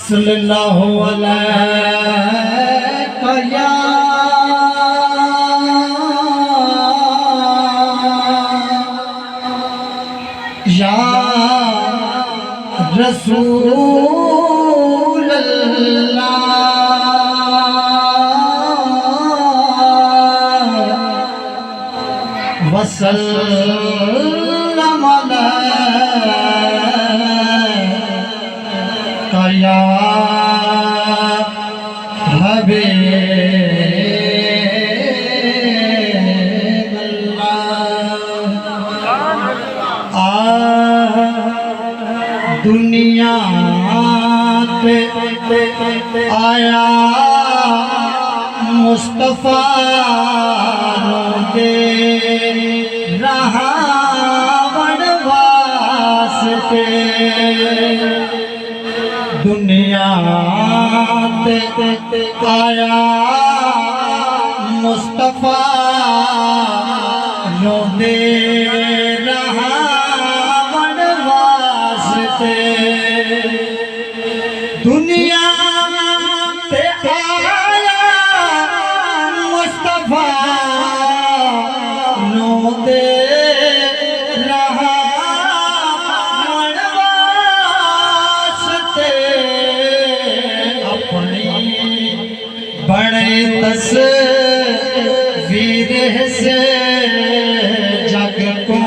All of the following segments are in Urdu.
صلی اللہ علیہ یا رسول اللہ وسلم علیہ یا حبیب اللہ دنیا پہ آیا مصطفیٰ دے رہا واسطے دنیا تے آیا مصطفیٰ رو دے رہا واسطے دنیا تے آیا مصطفیٰ رو دے بڑے تصویر سے جگ کو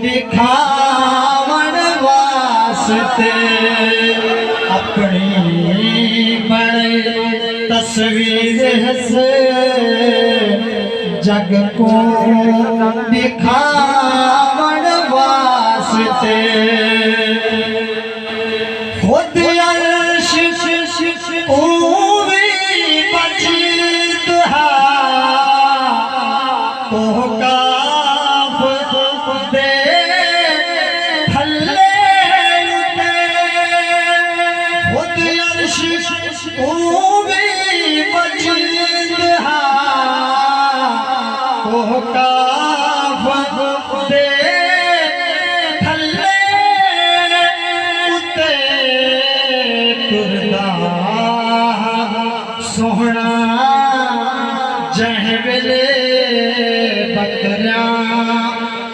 دکھاون واسطے اپنی بڑے تصویر سے جگ کو دکھاون واسطے خود عرش سوہنا جہ ویلے بکریاں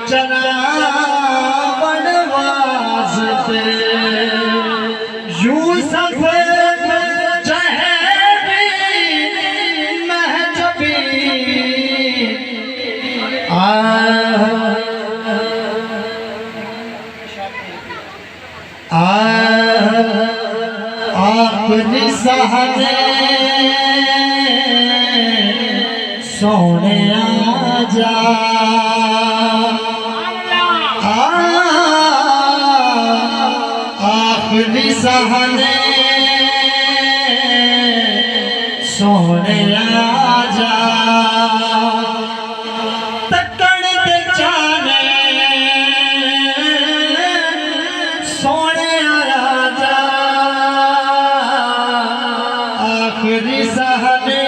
چراون واسطے یوسف جہ بھی مہجبی آخری سہنے سونے آجا آخری سہنے سونے آجا تکڑ دے جانے سونے آجا آخری سہنے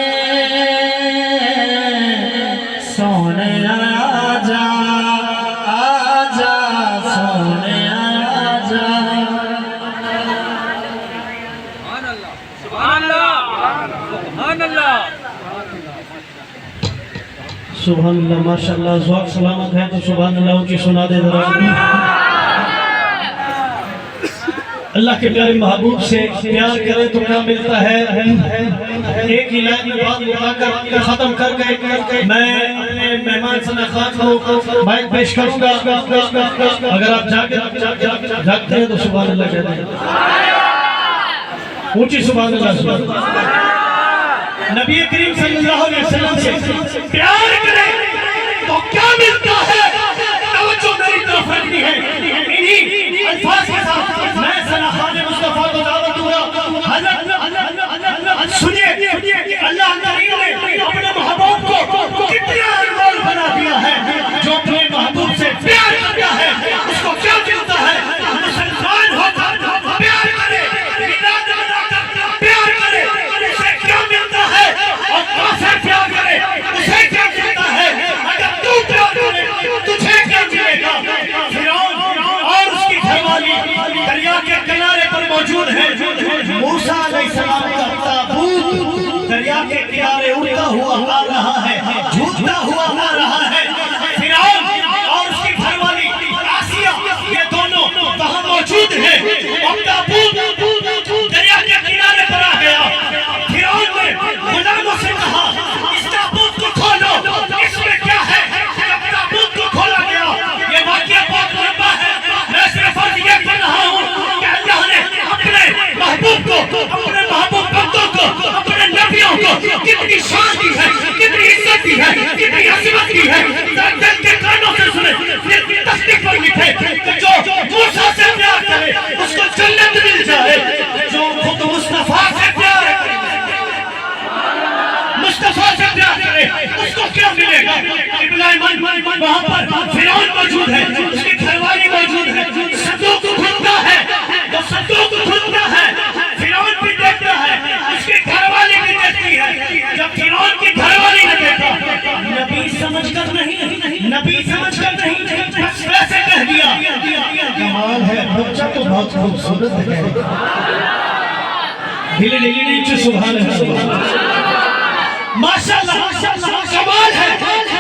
سونے آجا آجا سونے آجا سبحان اللہ سبحان اللہ سبحان اللہ ماشاءاللہ ذوق سلامت ہے تو سبحان اللہ اونچی سنا دے ذرا اللہ کے پیارے محبوب سے پیار کرے تو کیا ملتا ہے ایک ہی لائن میں بات بتا کر ختم کر کے میں اپنے مہمان ثنا خان کو مائک پیش کروں گا اگر آپ جاگتے ہیں تو سبحان اللہ کہتے ہیں اونچی سبحان اللہ سبحان اللہ نبی کریم صلی اللہ علیہ وسلم سے پیار کرے تو کیا ملتا ہے توجہ میری طرف رکھنی ہے انہی الفاظ کے ساتھ میں ثنا خان مصطفیٰ کو دعوت دوں گا حضرت سنیے اللہ کریم نے اپنے محبوب کو کتنا انمول بنا دیا ہے جو اپنے محبوب سے پیار کرتا ہے اس کو کیا ملتا ہے مسلمان ہو پیار کرے پیار کرے اسے کیا ملتا ہے اور کافر پیار کرے اسے کیا ملتا ہے اگر تو پیار کرے تجھے کیا ملے گا فرعون اور اس کی گھر والی دریا کے کنارے پر موجود ہے ہوا آ رہا ہے، جھوٹتا ہوا آ رہا ہے۔ فرعون اور اس کی گھر والی آسیہ یہ دونوں وہاں موجود ہیں، اور تابوت دریا کے کنارے پر آ گیا۔ فرعون نے غلاموں سے کہا اس تابوت کو کھولو، اس میں کیا ہے؟ جب تابوت کو کھولا گیا، یہ واقعہ بہت لمبا ہے، میں صرف عرض یہ کر رہا ہوں کہ اللہ نے اپنے محبوب کو، اپنے محبوب بندوں کو، اپنے نبیوں کو کتنی شان دی ہے، کتنی عزت دی ہے، کتنی عظمت دی ہے۔ دل کے کانوں سے سنے، دل کی تصدیق پر لکھے کہ جو موسیٰ سے پیار کرے اس کو جنت مل جائے، جو خود مصطفیٰ سے پیار کرے، مصطفیٰ سے پیار کرے اس کو کیا ملے گا؟ ابراہیم وہاں پر فرعون موجود ہے، اس کی گھر والی موجود ہے، صندوق کھلتا ہے، تو صندوق کھلتا ہے، فرعون بھی دیکھتا ہے، اس کی گھر والی بھی دیکھتی ہے۔ جب فرعون کی گھر والی نے دیکھا، نبی سمجھ کر نہیں، نبی سمجھ کر نہیں، بس ویسے کہہ دیا کمال ہے، بچہ تو بہت خوبصورت ہے۔ دل نہیں چو سبحان اللہ، ماشاءاللہ کمال ہے،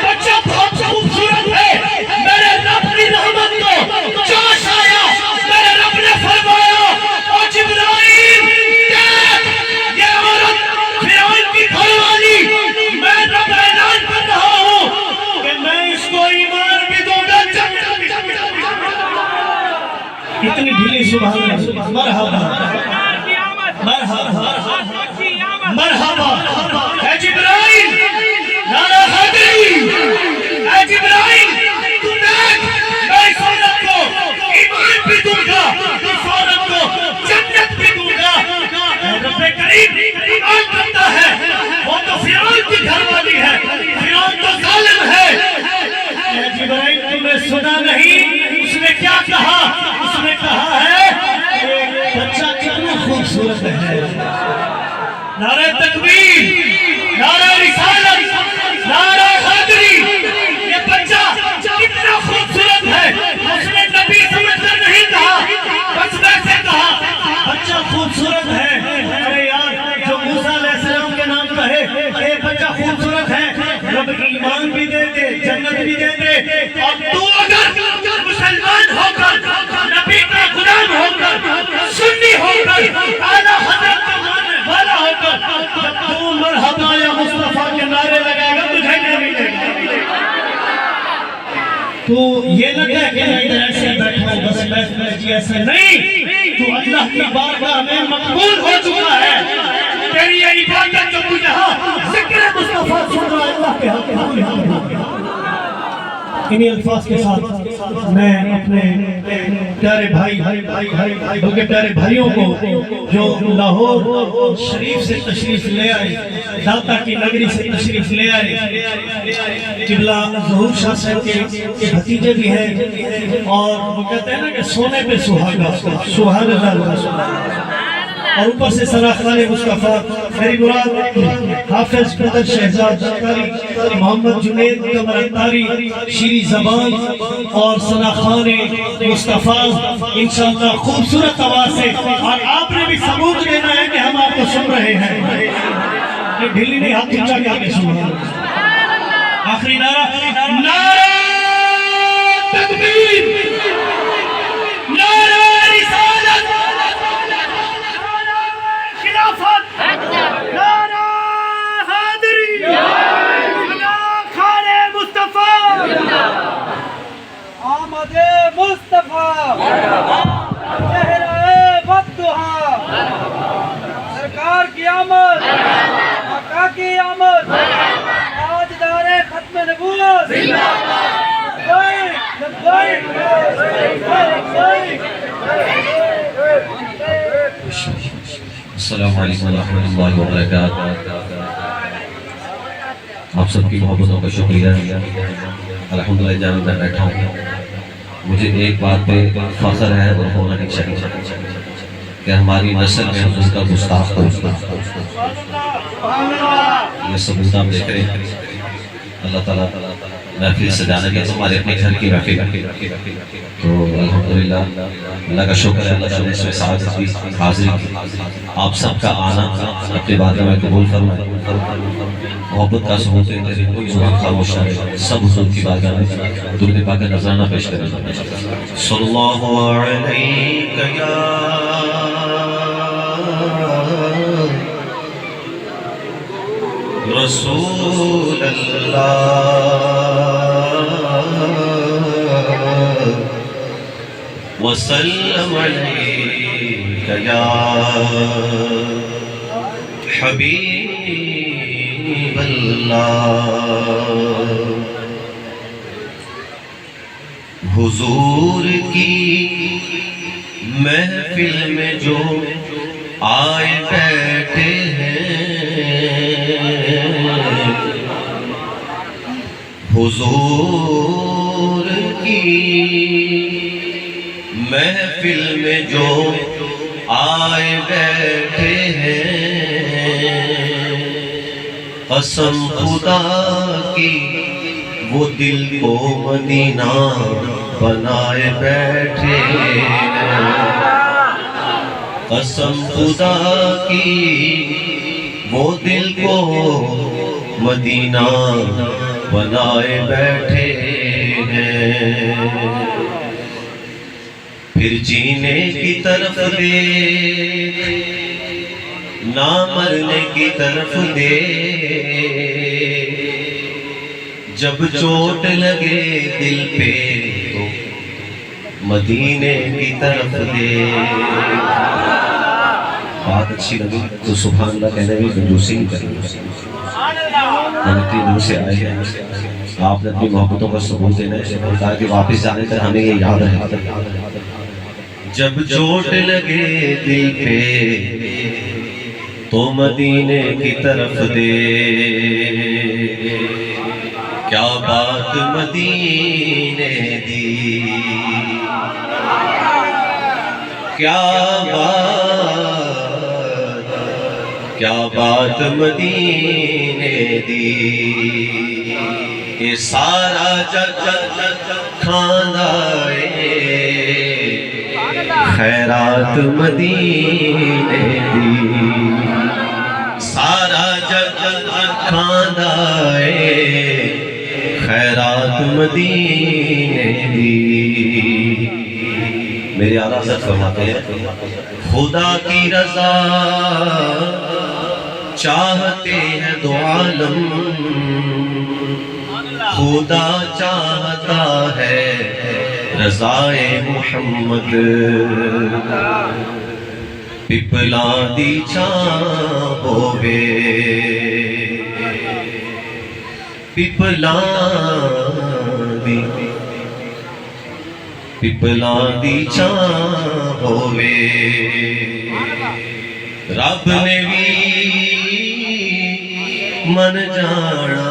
بچہ بہت خوبصورت ہے۔ میرے رب کی رحمت کو جوش آیا، میرے رب نے فرمایا او جبرائیل دیکھ یہ عورت فرعون کی گھر والی، میں رب اعلان کر رہا ہوں کہ میں اس کو ایمان بھی دوں گا، جنت بھی دوں گا۔ اتنی ڈھیلی سبحان اللہ، مرحبا مرحبا مرحبا اے جبرائیل، نعرہ حیدری، اے جبرائیل تو دیکھ میں اس عورت کو ایمان بھی دوں گا، اس عورت کو جنت بھی دوں گا۔ اے رب کریم ایمان کرتا ہے، وہ تو فرعون کی گھر والی ہے، فرعون تو ظالم ہے۔ اے جبرائیل تمہیں سنا نہیں اس نے کیا کہا؟ اس نے کہا ہے کہ بچہ کتنا خوبصورت ہے۔ نعرہ تکبیر، نعرہ رسالت، نعرہ حیدری، یہ بچہ کتنا خوبصورت ہے۔ اس نے نبی سمجھ کر نہیں کہا، بس ویسے کہا بچہ خوبصورت ہے۔ ارے یار جو موسیٰ علیہ السلام کے نام کہے اے بچہ خوبصورت ہے، رب ایمان بھی دے دے، جنت بھی دے دے۔ اور تو اگر مسلمان ہو کر، نبی کا غلام ہو کر، سنی ہو کر، اعلیٰ حضرت کا ماننے والا ہو کر، جب تو مرحبا یا مصطفیٰ کے نعرے لگائے گا تجھے کیا ملے گا؟ تو یہ نہ کہہ کہ میں ادھر ایسے بیٹھا ہوں بس بیٹھ ایسے نہیں، تو اللہ کی بارگاہ میں مقبول ہو چکا ہے۔ تیری یہ عبادت جو تو یہاں ذکر مصطفیٰ سن رہا ہے اللہ کے حق۔ انہی الفاظ کے ساتھ میں اپنے پیارے بھائی بلکہ پیارے بھائیوں کو جو لاہور شریف سے تشریف لے آئے، داتا کی نگری سے تشریف لے آئے، قبلہ ظہور شاہ صاحب کے بھتیجے بھی ہیں، اور وہ کہتے ہیں نا کہ سونے پہ سہاگا، سبحان اللہ، اور اوپر سے سراخان مصطفیٰ، میری مراد حافظ قدر شہزاد زکاری، محمد جنید قمر اتاری، شیریں زبان اور سراخان مصطفیٰ انشاءاللہ خوبصورت آواز سے۔ اور آپ نے بھی ثبوت دینا ہے کہ ہم آپ کو سن رہے ہیں، یہ ڈھیلی نہیں، ہاتھ اونچا کر کے سنیں۔ آخری نعرہ، نعرہ تکبیر، نعرہ رسالت، نعرہ حیدری، سراخان مصطفیٰ، آمد مصطفیٰ، چہرہ بددعا، سرکار کی آمد، آقا کی آمد، تاجدار ختم نبوت، لبیک لبیک لبیک۔ السلام علیکم ورحمۃ اللہ وبرکاتہ۔ آپ سب کی محبتوں کا شکریہ۔ الحمدللہ جہاں میں بیٹھا ہوں، مجھے ایک بات پہ فخر ہے اور ہونا نہیں چاہیے کہ ہماری نسل میں حضور کا گستاخ ہو۔ یہ ثبوت آپ دیکھ رہے ہیں، اللہ تعالیٰ محفل سجانا گیا تو ہمارے اپنے گھر کی محفل تو الحمدللہ اللہ کا شکر ہے، اللہ نے اس میں سعادت بھی حاضری کی۔ آپ سب کا آنا اپنے بارگاہ میں قبول فرمائے، محبت کا ثبوت ہے، تیرے کوئی زبان خاموش نہ رہے، سب حضور کی بارگاہ میں درود پاک کا نذرانہ پیش کریں۔ صلی اللہ علیہ یا رسول اللہ وسلم علیک یا حبیب اللہ۔ حضور کی محفل میں جو آئے بیٹھے ہیں، حضور کی محفل میں جو آئے بیٹھے ہیں، قسم خدا کی وہ دل کو مدینہ بنائے بیٹھے ہیں، قسم خدا کی وہ دل کو مدینہ بنائے بیٹھے ہیں۔ پھر جینے کی طرف دیکھ، نہ مرنے کی طرف دیکھ، جب چوٹ لگے دل پہ تو مدینے کی طرف دیکھ۔ بات اچھی لگی تو سبحان اللہ کہنے میں کنجوسی نہیں کرنی۔ ہم اتنی دور سے آئے ہیں، آپ نے اپنی محبتوں کا ثبوت دینا ہے تاکہ واپس جانے تک ہمیں یہ یاد رہے۔ جب چوٹ لگے دل پہ تو مدینے کی طرف دے، کیا بات مدینے دی، کیا بات مدینے دی، یہ سارا جگ کھانا خیرات مدینے دی، سارا جگ کھانا خیرات مدینے دی۔ میرے اعلیٰ حضرت فرماتے ہیں خدا کی رضا چاہتے ہیں دو عالم، خدا چاہتا ہے رضائے محمد، پپلا دی چھاں ہووے، پپلا دی چھاں ہووے، رب نے بھی من جانا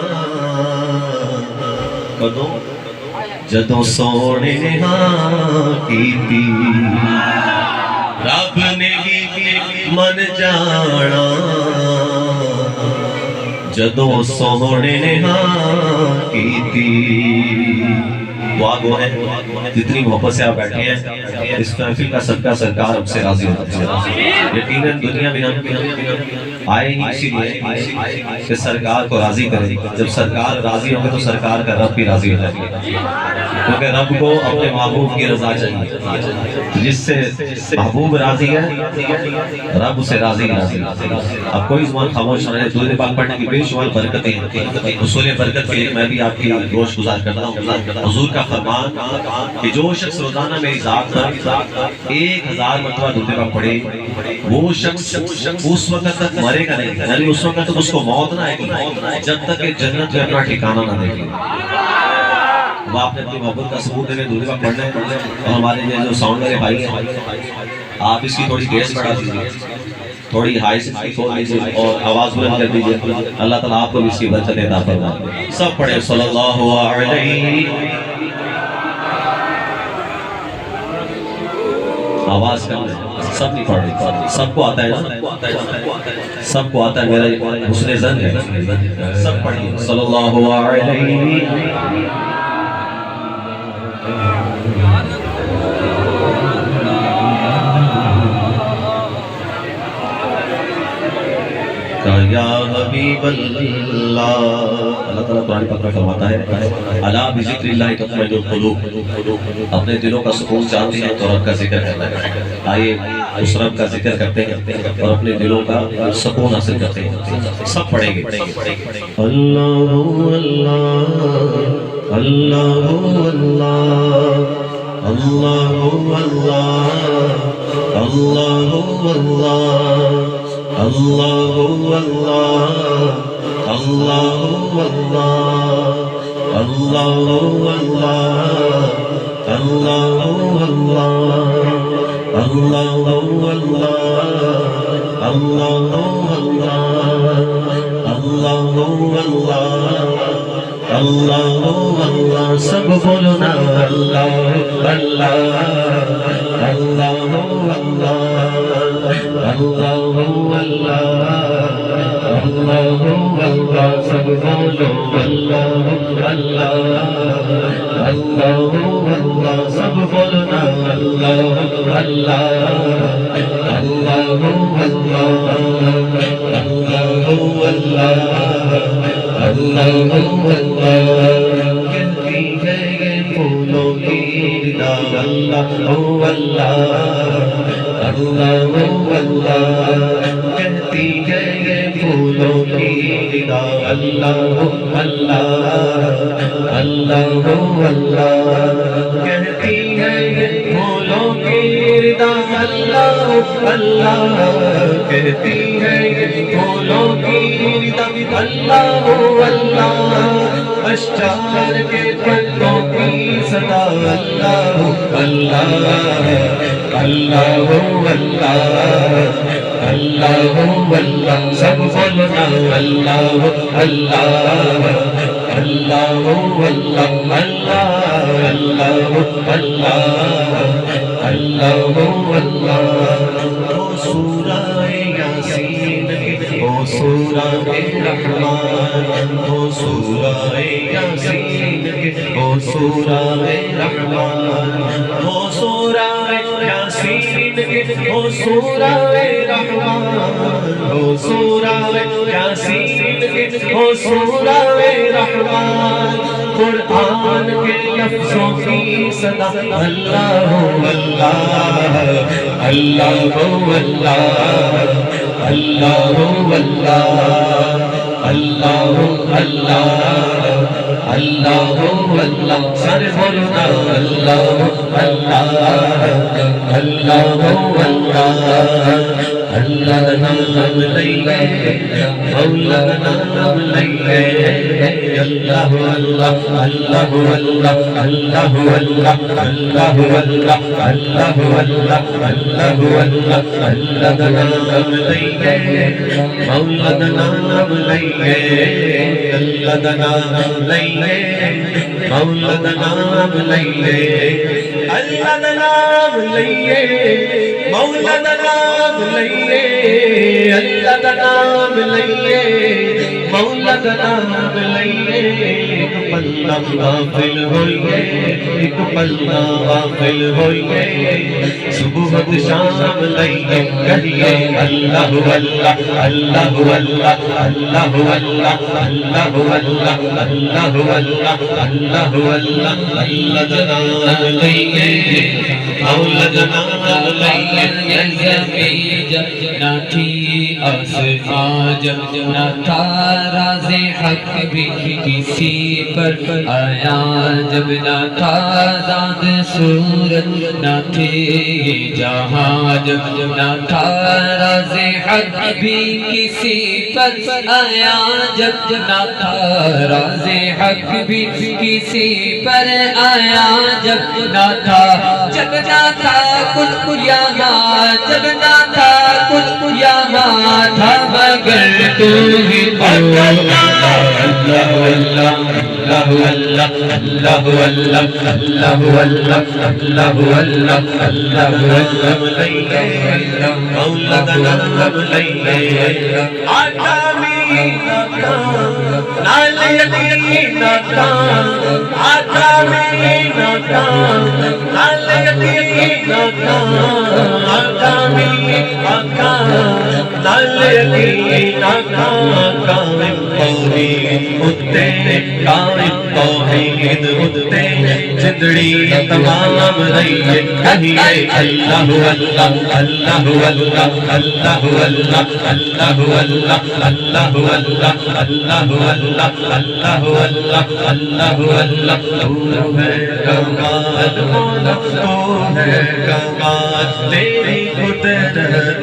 کدوں جدوں سونے نے ہاں کیتی، رب نے بھی من جانا جدوں سونے نے ہاں کیتی۔ دعا گو ہے جتنی محبت سے آپ بیٹھے ہیں، اس محفل کا صدقہ سرکار ہم سے راضی ہوتا ہے۔ یقیناً دنیا میں ہم آئے ہی اسی لیے کہ سرکار کو راضی کرے، جب سرکار راضی ہوں گے تو سرکار کا رب بھی راضی ہو جائے گا، کیونکہ رب کو اپنے محبوب کی رضا چاہیے، جس سے محبوب راضی ہے رب اسے راضی راضی۔ اب کوئی زبان خاموش نہ رہے، درود پاک پڑھنے کی بے شمار برکتیں ہیں، حصول برکت کے لیے میں بھی آپ کی گوش گزار کرتا ہوں۔ حضور کا فرمان کہ جو شخص روزانہ میری ذات پر 1000 مرتبہ درود پاک پڑھے، وہ شخص اس وقت تک مرے گا نہیں، یعنی اس وقت تک اس کو موت نہ آئے گی جب تک کہ جنت میں اپنا ٹھکانہ نہ دیکھے۔ وہ آپ نے اپنی محبت کا ثبوت دینے درود پاک پڑھنا ہے، اور ہمارے جو ساؤنڈ والے بھائی ہیں آپ اس کی تھوڑی بیس بڑھا دیجیے، تھوڑی ہائی سے کھول دیجیے اور آواز بلند کر دیجیے، اللہ تعالیٰ آپ کو بھی اس کی برکت عطا فرمائے۔ سب پڑھے صلی اللہ علیہ، آواز کر لیں۔ سب نہیں پڑھ رہی، سب کو آتا ہے نا، سب کو آتا ہے، میرا حسن زن ہے، سب پڑھیے صلی اللہ علیہ یا حبیب اللہ۔ اللہ تعالیٰ قرآن پاک میں فرماتا ہے الا بذکر اللہ تطمئن القلوب، اپنے دلوں کا سکون چاہتے ہیں تو رب کا ذکر کرنا ہے، آئیے اس رب کا ذکر کرتے ہیں اور اپنے دلوں کا سکون حاصل کرتے ہیں۔ سب پڑھیں گے اللہ اللہ اللہ اللہ اللہ اللہ اللہ اللہ اللہ اللہ اللہ سب بولنا اللہ اللہ اللہ اللہ اللہ سب بولو اللہ اللہ اللہ سب بولنا اللہ اللہ کہتی ہے یہ پھولوں کی ندا اللہ اللہ کہتی ہے یہ پھولوں کی ندا اللہ اللہ کہتی ہے یہ پھولوں کی ندا اللہ کہتی ہے یہ پھولوں کی ندا اللہ اشجار کے پتوں کی صدا اللہ اللہ اللہ سب بولنا اللہ اللہ اللہ اللہ سورہ یاسین او سورہ رحمان او سورہ یاسین او سورہ رحمان او سورہ یاسین او سورہ رحمان او سورہ یاسین او سورہ رحمان قرآن کے لفظوں کی صدا اللہ اللہ اللہ اللہ اللہ اللہ اللہ سر بولنا اللہ اللہ نام لئیے مولا نام لئیے اللہ اللہ اللہ اللہ اللہ اللہ اللہ اللہ اللہ نام لئیے مولا نام لئیے اللہ نام لئیے مولا نام لئیے اللہ نام لئیے مولا نام لئیے اللہ نام لئیے مولا نام لئیے ایک پلہ غافل ہوئیے ایک پلہ غافل ہوئیے صبح شام لئیے کہیے اللہ اللہ اللہ اللہ اللہ اللہ اللہ اللہ اللہ اللہ اللہ نام لئیے مولا نام لئیے نہ تھی آسمان جب نہ تھا راز حق بھی کسی پر آیا جب نہ تھا ذات صورت نہ تھے یہ جہاں جب نہ تھا راز حق بھی کسی پر آیا جب نہ تھا راز حق بھی کسی پر آیا جب نہ تھا کچھ یہاں جب نہ تھا کچھ یہاں تھا مگر تو ہی اللہ زندڑی تمام رہی ہے اللہ اللہ اللہ اللہ اللہ اللہ اللہ اللہ اللہ اللہ اللہ اللہ اللہ اللہ اللہ تو ہے کمال مولا تو ہے کمال تیری قدرت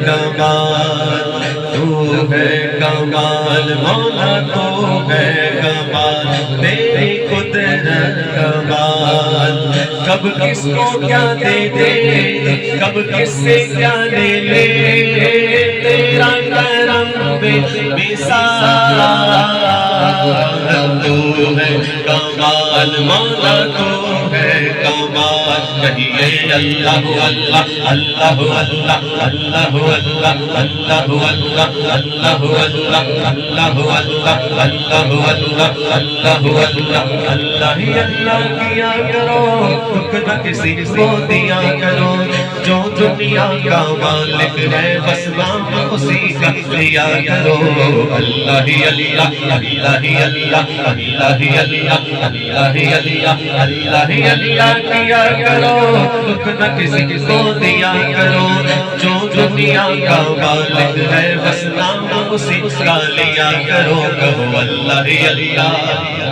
کمال تو ہے کمال مولا تو ہے کمال تیری قدرت کمال کب کس کو کیا دے دے کب کس سے کیا لے لے تیرا کرم بے مثال تو ہے کمال مولا تو ہے کمال کہیے اللہ اللہ اللہ اللہ اللہ اللہ اللہ اللہ اللہ اللہ اللہ اللہ اللہ اللہ اللہ ہی اللہ کیا کرو دکھ نہ کسی کو دیا کرو جو دنیا کا مالک ہے بس نام اسی کا لیا کرو اللہ ہی اللہ اللہ ہی اللہ اللہ ہی اللہ اللہ ہی اللہ اللہ ہی اللہ کیا کرو دکھ نہ کسی کو دیا کرو جو دنیا کا مالک ہے بس نام اسی کا لیا کرو کہو اللہ ہی اللہ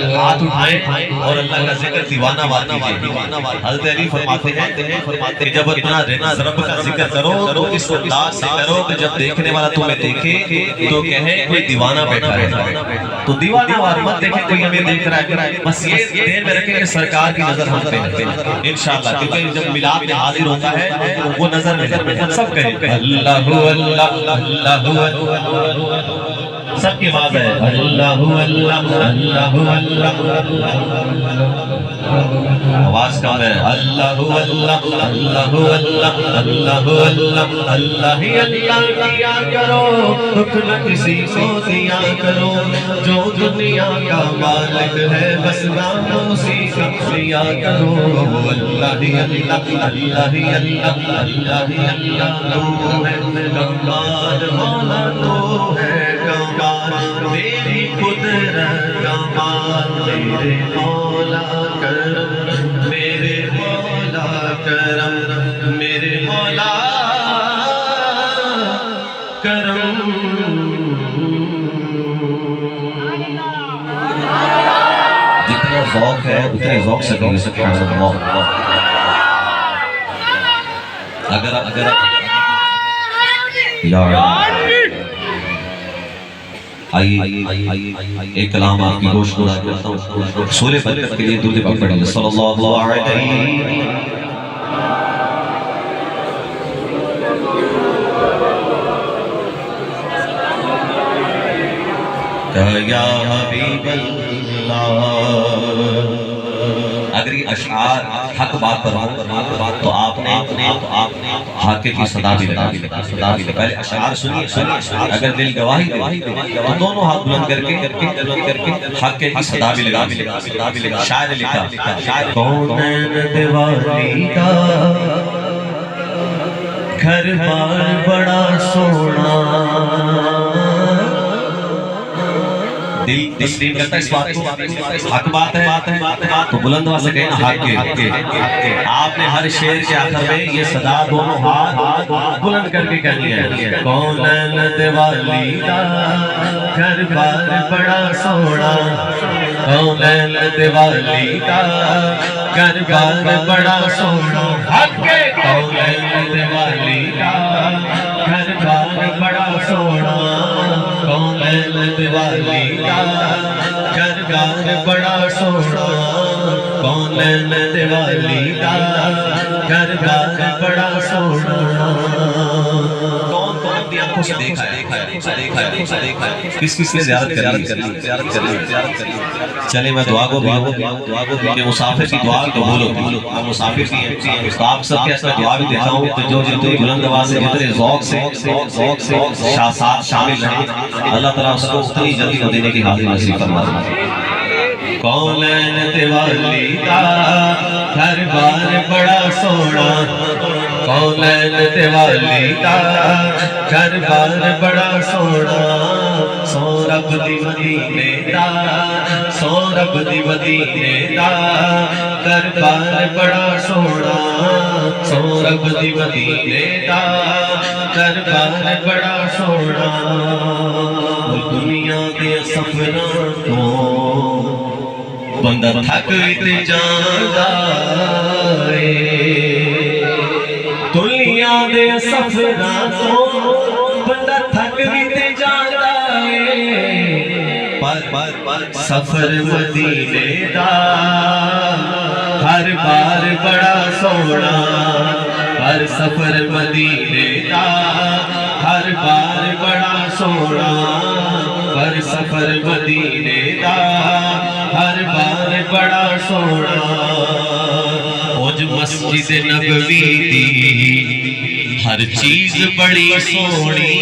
ہاتھ اٹھائیں اور اللہ کا ذکر دیوانہ وار کیجئے حضرت علی فرماتے ہیں کہ جب اتنا رب کا ذکر کرو تو اس انداز سے کرو کہ جب دیکھنے والا تمہیں دیکھے تو کہے کوئی دیوانہ بیٹھا ہے تو دیوانہ وار مت دیکھیں کوئی ہمیں دیکھ رہا ہے بس یہ دین میں رکھیں کہ سرکار کی نظر ہم پہ ہے انشاءاللہ کیونکہ جب میلاد میں حاضر ہوتا ہے وہ نظر میں سب کہیں اللہ اللہ اللہ سب کی آواز ہے اللہ اللہ اللہ اللہ آواز کم ہے اللہ اللہ اللہ اللہ اللہ اللہ اللہ ہی اللہ کیا کرو دکھ نہ کسی کو دیا کرو جو دنیا کا مالک ہے بس نام اسی کا لیا کرو اللہ ہی اللہ اللہ ہی اللہ اللہ ہی اللہ تو ہے کمال مولا تو ہے کمال تیری قدرت کمال میرے مولا کرم میرے مولا کرم میرے مولا کرم جتنا ذوق ہے اتنے ذوق سے کہیں سبحان اللہ اگر یا آئیے ایک کلام آپ کی گوشت گزار کرتا ہوں سورہ برکت کے لیے درود پاک پڑھیں صلی اللہ علیہ یا حبیب اللہ اگر یہ اشعار حق بات پر ہوں تو آپ نے حاکے کی صدا بھی لگا پہلے اشعار سنیے اگر دل گواہی دے تو دونوں ہاتھ بلند کر کے حاکے کی صدا بھی لگا شاعر لکھا کونین دیوالی کا گھر بار بڑا سونا دل تسلیم کرتا ہے اس بات کو حق بات ہے تو بلند آواز سے کہنا حق کے آپ نے ہر شعر کے آخر میں یہ صدا دونوں ہاتھ بلند کر کے کہنی ہے کونین دیوالی کا گھر بار بڑا سونا کونین دیوالی کا گھر بار بڑا سونا حق کے کونین دیوالی کا گھر بار بڑا سونا کونین دیوالی کا گھر بار بڑا سونا کونین دیوالی کا گھر بار بڑا سونا کون اپنی آنکھوں سے دیکھا ہے کس کس نے زیارت کری. چلے میں دعا کو کہ مسافر کی دعا قبول ہوتی ہے. آپ مسافر کی ہیں تو آپ سب کے اس میں دعا بھی دیتا ہوں کہ جو جتنے بلند آواز سے جتنے ذوق سے ساتھ شامل ہیں اللہ تعالیٰ اس کو اتنی جلدی مدینے کی حاضری نصیب فرما دے. کونین دیوالی کا گھر بار بڑا سونا, کونین دیوالی کا گھر بار بڑا سونا, سو رب دی مدینے دا, سو رب دی مدینے دا گھر بار بڑا سونا, سو رب دی مدینے دا گھر بار بڑا سونا. دنیا کے سفراں تو بندہ تھک تے جاندا اے, دنیا دے سفراں تو بندہ تھک تے جاندا اے, پر سفر مدینے دا ہر بار بڑا سونا, پر سفر مدینے دا ہر بار بڑا سونا, پر سفر مدینے دا ہر بار بڑا سونا. اوج مسجد نبوی دی ہر چیز بڑی سونی,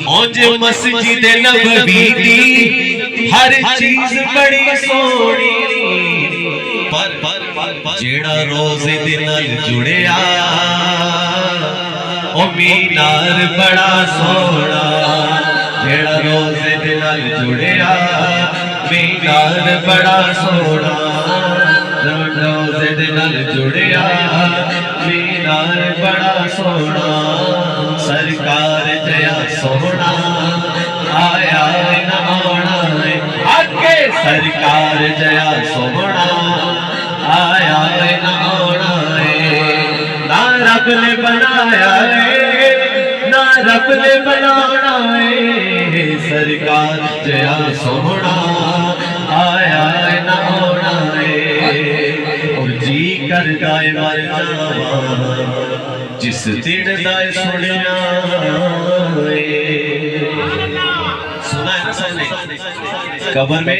اوج مسجد نبوی دی ہر چیز بڑی سونی, پر جیڑا روزے دے نال جڑیا او مینار بڑا سونا, جیڑا روزے دے نال جڑیا مینار بڑا سونا, روزے دے نال جڑیا مینار بڑا سونا. سرکار جیا سونا آیا نہ آنا ہے, آگے سرکار جیا سونا آیا نہ آنا ہے. نہ رب نے بنایا ہے نہ رب نے بنانا ہے, سرکار جیا سونا آیا نہ آنا ہے. اور جی کردا اے مر جاواں جس دن دا سنیا سنا ہے نا سب نے. قبر میں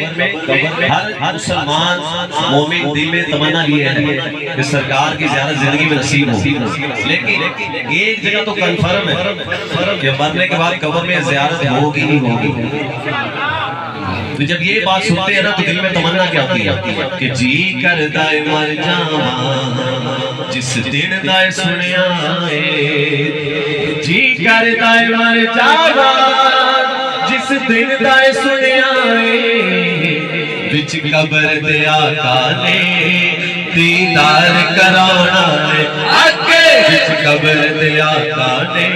ہر مسلمان مومن دل میں تمنا لیے ہے کہ سرکار کی زیارت زندگی میں نصیب ہو, لیکن ایک جگہ تو کنفرم ہے کہ مرنے کے بعد قبر میں زیارت ہوگی ہی ہوگی. تو جب یہ بات سنتے ہیں نا تو دل میں تمنا کیا ہوتی ہے کہ جی کردا اے مر جاواں جس دن دا سنیا اے, جی کردا اے مر جاواں جس دن دا سنیا اے, وچ قبر دے آقا نے دیدار کرانا ہے, آگے وچ قبر دے آقا نے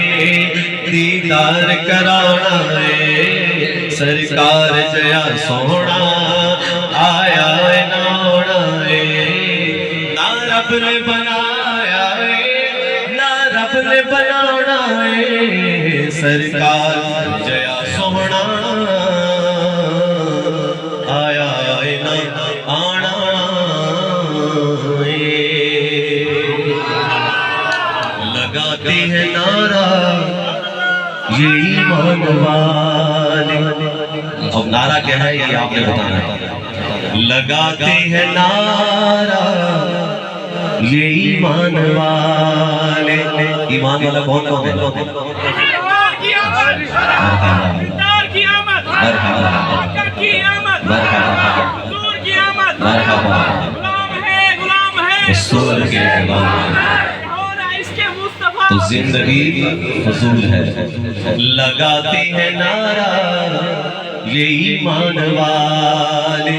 دیدار کرانا ہے. سرکار جیا سونا آیا نہ آنا ہے, نہ رب نے بنایا ہے نہ رب نے بنانا ہے. سرکار جیا سونا آیا نہ آنا ہے. لگاتی ہے نعرہ یہ ایمان والے, اب نعرہ کیا ہے یہ آپ نے بتانا ہے. لگاتے ہیں نعرہ یہ ایمان والے, ایمان والا کون کون ہے؟ رسول کے غلام تو زندگی فضول ہے. لگاتے ہیں نعرہ یہ ایمان والے,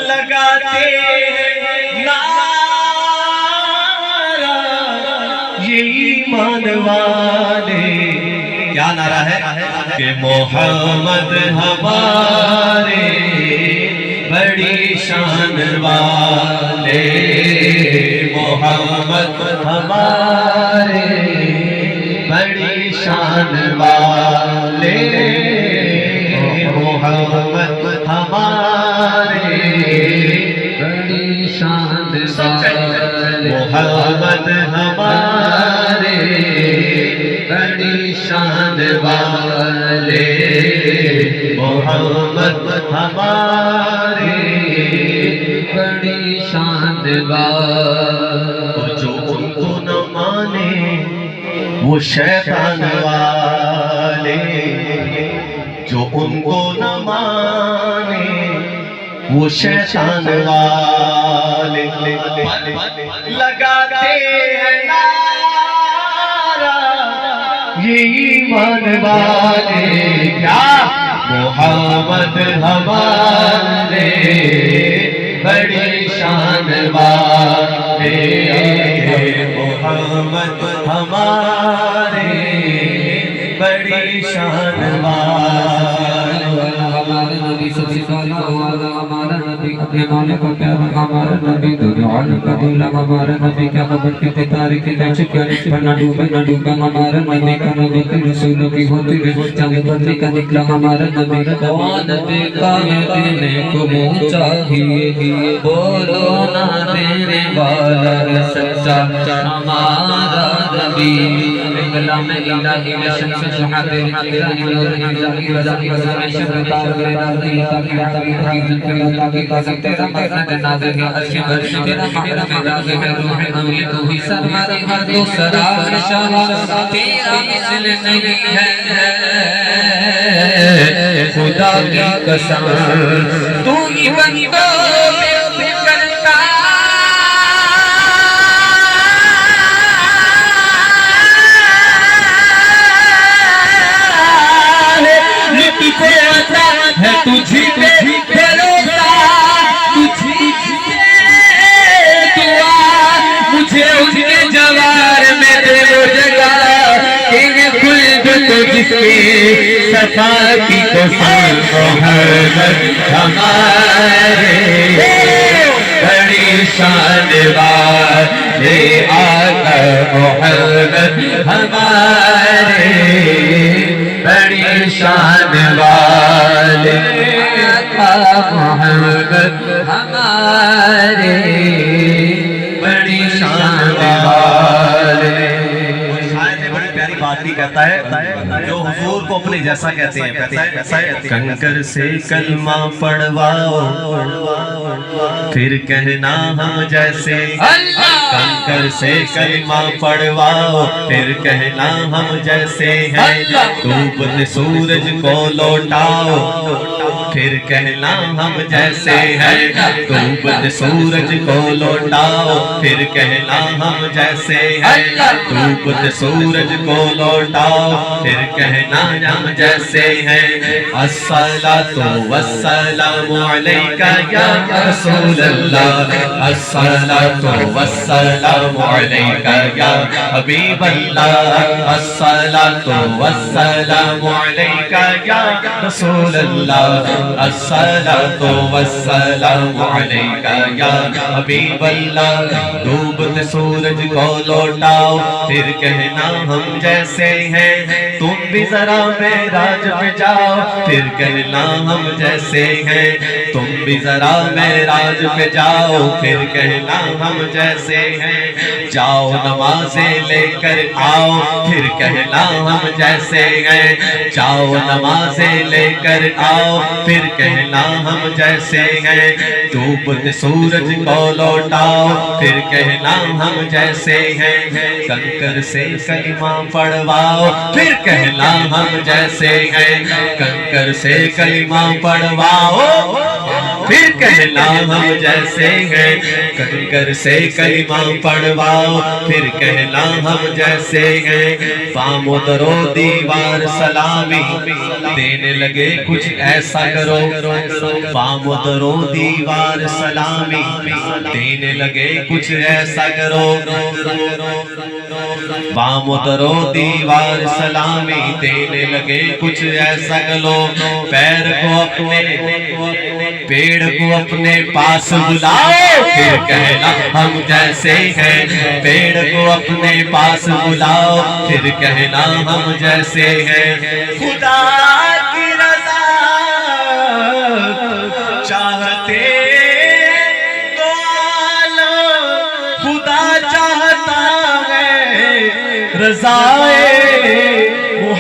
لگاتے ہیں نعرہ یہ ایمان والے. کیا نعرہ ہے کہ محمد ہمارے بڑی شان والے, محمد ہمارے بڑی شان والے, محمد ہمارے بڑی شان والے, محمد ہمارے شان والے محمد ہمارے بڑی شان والے جو ان کو نہ مانے وہ شیطان والے جو ان کو نہ مانے وہ شیطان والے لگاتے ہیں نعرہ یہ ایمان والے کیا محمد ہمارے بڑی شان والے محمد ہمارے بڑی شان والے ہمارے نبی سبھی سالہ ہمارا نبی اپنے مولا کو پیارا ہمارا نبی دو عالم کا دولا ہمارا نبی کیا خبر کے ستارے کے لے چکے نہ ڈوبا ہمارا نبی کا نبی کے رسولوں کی ہوتی رہے چاند بدلی کا نکلا ہمارا نبی روان دیکھا ہے دینے کو منہ چاہیے بولو نہ دینے والا ہے سچا ہمارا نبی کلام الہی میں شمس سحاب الہی نور الہی رضائی وزائی شبتار رضائی تاکی تاکی ذکر تاکی تاکی تیرا مقصد نازل ہے عرش پر تیرا محرم راز ہے روح امی تو ہی سرماری ہر دو سرار شاہ تیرا مثل نہیں ہے خدا کی قسم تو ہی بندوں پہ کرتا ہے تجھی پہ بھروسہ تجھی سے دعا مجھے ان کے جوار میں دے وہ جگہ ان خلد تو جس کے صفا کی قسم محمد ہمارے بڑی شان والے آقا محمد ہمارے بڑی شان والے آقا محمد ہمارے بڑی شان والے شاید بڑی پیاری بات بھی کہتا ہے جو حضور کو اپنے جیسا کہتے ہیں کنکر سے کلمہ پڑھواؤ پھر کہنا ہم جیسے کنکر سے کلمہ پڑھواؤ پھر کہنا ہم جیسے ہیں ڈوب سورج کو لوٹاؤ پھر کہنا ہم جیسے ہیں ڈوب سورج کو لوٹاؤ پھر کہنا ہم جیسے ہیں ڈوب سورج کو لوٹاؤ پھر کہنا ہم جیسے ہیں الصلاۃ والسلام علیکہ یا رسول اللہ الصلاۃ والسلام علیکہ یا حبیب اللہ الصلاۃ والسلام علیکہ یا رسول اللہ الصلاۃ والسلام علیکہ یا حبیب اللہ ڈوبتے سورج کو لوٹاؤ پھر کہنا ہم جیسے ہیں تم بھی ذرا معراج پہ جاؤ پھر کہنا ہم جیسے ہیں تم بھی ذرا معراج پہ جاؤ پھر کہنا ہم جیسے ہیں جاؤ نمازیں لے کر آؤ پھر کہنا ہم جیسے ہیں جاؤ نمازیں لے کر آؤ پھر کہنا ہم جیسے ہیں ڈوبتے سورج کو لوٹاؤ پھر کہنا ہم جیسے ہیں کنکر سے کلمہ پڑھواؤ پھر کہنا ہم جیسے ہیں کنکر سے کلمہ پڑھواؤ پھر کہنا ہم جیسے ہیں کنکر سے کلمہ پڑھواؤ پھر کہنا ہم جیسے ہیں پام درو دیوار سلامی دینے لگے کچھ ایسا کرو پام درو دیوار سلامی دینے لگے کچھ ایسا کرو پام درو دیوار سلامی دینے لگے کچھ ایسا کرو پیر کو اپنے پیڑ کو اپنے پاس بلاؤ پھر کہنا ہم جیسے ہیں پیڑ کو اپنے پاس بلاؤ پھر کہنا ہم جیسے ہیں خدا کی رضا چاہتے تو عالم خدا چاہتا ہے رضائے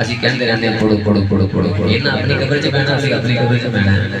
ਅਸੀਂ ਕਹਿੰਦੇ ਰਹਿੰਦੇ ਪੜੋ ਪੜੋ ਪੜੋ ਪੜੋ ਇਹਨਾਂ ਆਪਣੀ ਕਬਰ 'ਚ ਬਹਿਣਾ, ਅਸੀਂ ਆਪਣੀ ਕਬਰ 'ਚ ਬਹਿਣਾ ਹੈ।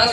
10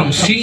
50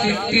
50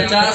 50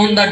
on the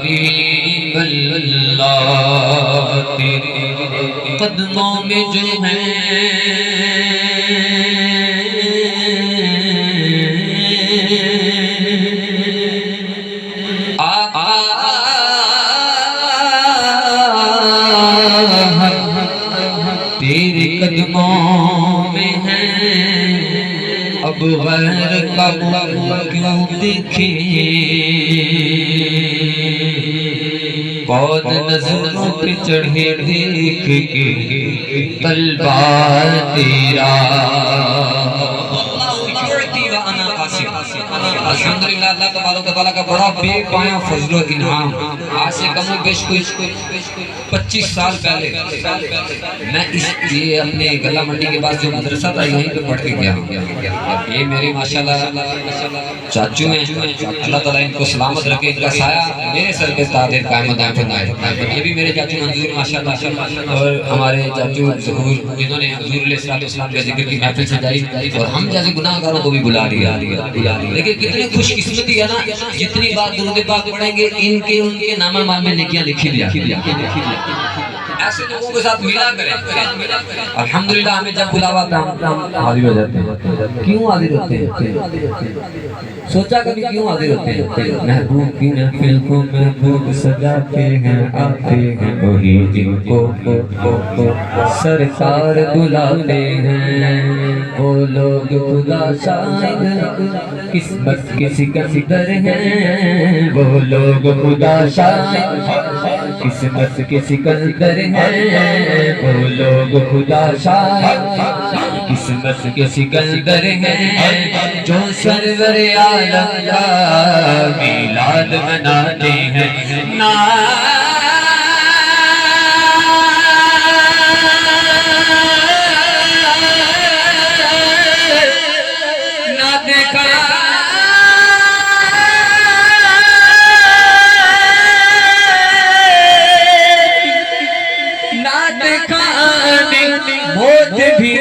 حبیب اللہ تیرے قدموں میں جو تیرے قدموں میں ہے اب غیر کا منہ کیوں دیکھیں کون نظروں پہ چڑھے دیکھ کے تلوار تیرا الحمدللہ اللہ تبارک و تعالیٰ کا بڑا بے پایا فضل و انعام. آج سے کم و بیش کچھ 25 سال پہلے میں اس یہ اپنے گلا منڈی کے بعد جو مدرسہ تھا یہیں پہ پڑھ کے گیا. یہ میرے ماشاءاللہ چاچو ہیں, اللہ تعالیٰ ان کو سلامت رکھے, ان کا سایہ میرے سر پہ دائم دائم فرمائے. یہ بھی میرے چاچو منظور ماشاءاللہ, اور ہمارے چاچو ظہور جنہوں نے حضور علیہ السلام کے ذکر کی محفل سجائی اور ہم جیسے گناہ گاروں کو بھی بلا لیا. لیکن کتنی خوش قسمتی ہے نا, جتنی بات درود پاک پڑھیں گے ان کے نام اعمال میں نیکیاں لکھی دیا. ایسے لوگوں کے ساتھ ملا کریں. الحمدللہ ہمیں جب بلاوا تھا حاضر ہو جاتے ہیں. کیوں حاضر ہوتے ہیں؟ سوچا کبھی کیوں حاضر ہوتے ہیں؟ محبوب کی محفل کو محبوب سجاتے ہیں, آتے ہیں وہی جن کو سرکار بلاتے ہیں. وہ لوگ خدا شاہد قسمت کے سکندر ہیں, وہ لوگ خدا شاہد قسمت کے سکندر ہیں, وہ لوگ خدا شاہد قسمت کے سکندر ہیں, جو سرور عالم کا میلاد مناتے ہیں. موت بھی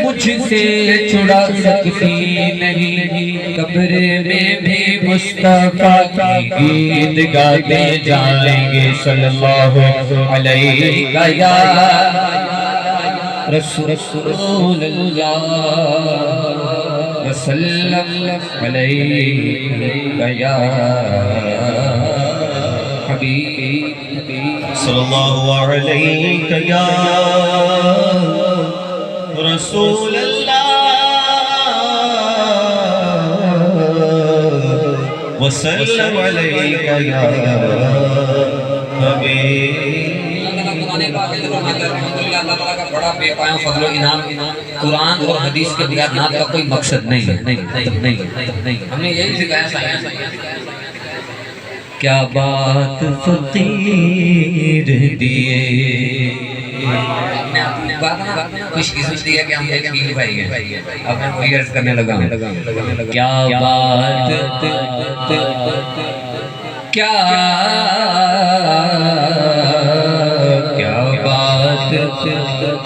مجھ سے چھڑا سکتی نہیں, قبر میں بھی مصطفیٰ کی گیت گاتے جائیں گے. صلی اللہ علیہ یا رسول اللہ وسلم علیہ یا حبیب. صلی اللہ علیہ یا رسول اللہ وسلم علیہ یا حبیب. اللہ تعالیٰ کا بڑا بے پایا فضل و انعام. قرآن اور حدیث کے بغیر نعت کا کوئی مقصد نہیں ہے. ہم نے یہی سکھایا تھا. کیا بات فقیر دیے, خوش قسمتی ہے کہ ہم ایک پیر بھائی ہیں. اب میں وہی عرض کرنے لگا ہوں. کیا بات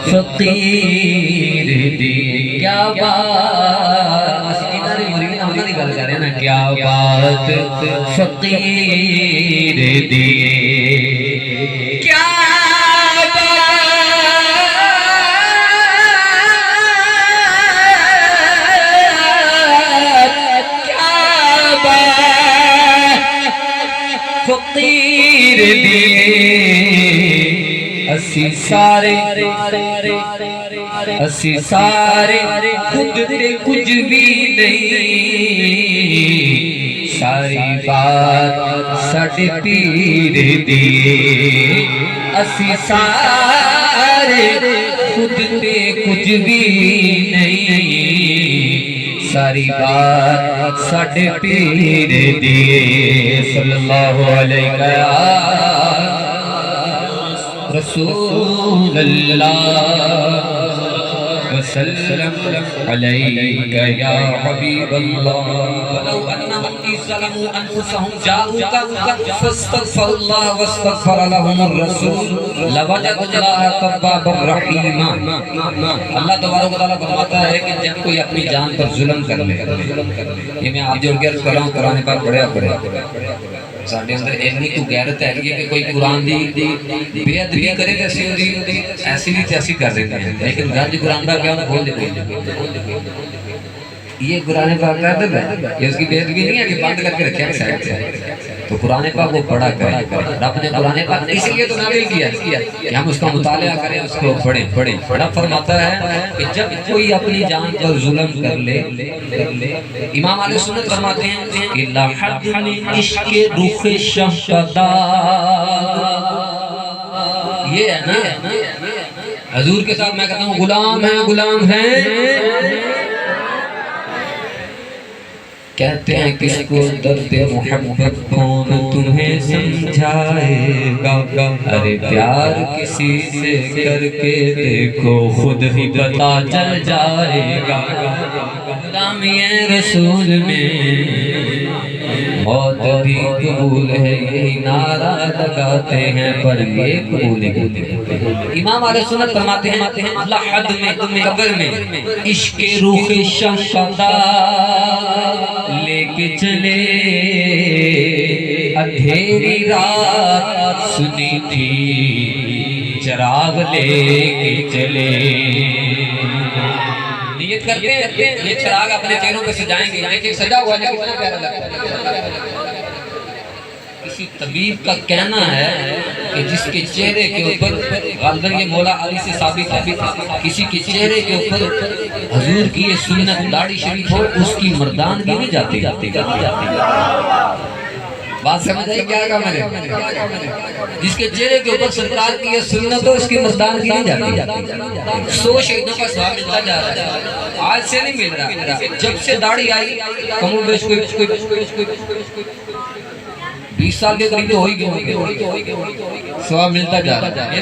فقیر دی, کیا بات کیا بات فقیر دی, کیا فقیر دی. اسی سارے خود تے کچھ بھی نہیں, ساری بات ساڈے پیر دی. اسی سارے خود تے کچھ بھی نہیں, ساری بات ساڈے پیر دی. صلی اللہ علیہ رسول اللہ وسلم علیک یا حبیب اللہ. ولو انہم اذ ظلموا انفسهم جاءوک فاستغفروا اللہ واستغفر لهم الرسول لوجدوا اللہ توابا رحیما. اللہ تبارک و تعالیٰ فرماتا ہے کہ جب کوئی اپنی جان پر ظلم کر لے, یہ میں آپ جو عرض کر رہا ہوں قرآن پاک پڑھا ساڈے اندر اینی کو غیرت ہے کہ کوئی قرآن دی بے ادبی کرے تے اسی دی ایسی بھی تے اسی کر دیتے ہیں، لیکن گھر قرآن دا کیا کھول دے یہ قرآن پاک کا ادب ہے، یہ اس کی بے ادبی نہیں ہے کہ بند کر کے رکھے ہیں سائڈ سے. تو قرآن پاک وہ پڑھا کریں. رب نے قرآن پاک اس لیے تو نازل کیا کہ ہم اس کا مطالعہ کریں، اس کو پڑھیں. رب فرماتا ہے کہ جب کوئی اپنی جان پر ظلم کر لے، امام علیہ سنت فرماتے ہیں کہ لا حد من عشق رخ شہدا، یہ ہے نا حضور کے ساتھ میں کہتا ہوں غلام ہیں. کہتے ہیں کس کو درد محبت کون تمہیں سمجھائے گا، ارے پیار کسی سے کر کے دیکھو خود ہی پتا چل جائے گا. غلامی رسول میں موت بھی قبول ہے، یہی نعرہ لگاتے ہیں پر یہ قبول ہے. امام علیہ سنت فرماتے ہیں لحد میں قبر میں عشق روح شہدا لے کے چلے، اندھیری رات سنی تھی چراغ لے کے چلے. نیت کرتے ہیں یہ چراغ اپنے چہروں پہ سجائیں گے، لیکن سجا ہوا ہے کتنا پیارا لگتا ہے. کسی طبیب کا کہنا ہے کہ جس کے چہرے کے اوپر غالباً یہ مولا علی سے ثابت ہے، کسی کے چہرے کے اوپر حضور کی یہ سنت داڑھی شریف ہو، اس کی مردانگی نہیں جاتی. بات سمجھ آئی کیا کہا میں نے؟ جس کے چہرے کے اوپر سرکار کی یہ سنت ہو، اس کی مردانگی نہیں جاتی. 100 شہیدوں کا ثواب ملتا جا رہا ہے، آج سے نہیں مل رہا. جب سے داڑھی آئی کم و بیش کوئی 20 سال کے قریب ہو ہی گئے، ثواب ملتا جا رہا ہے.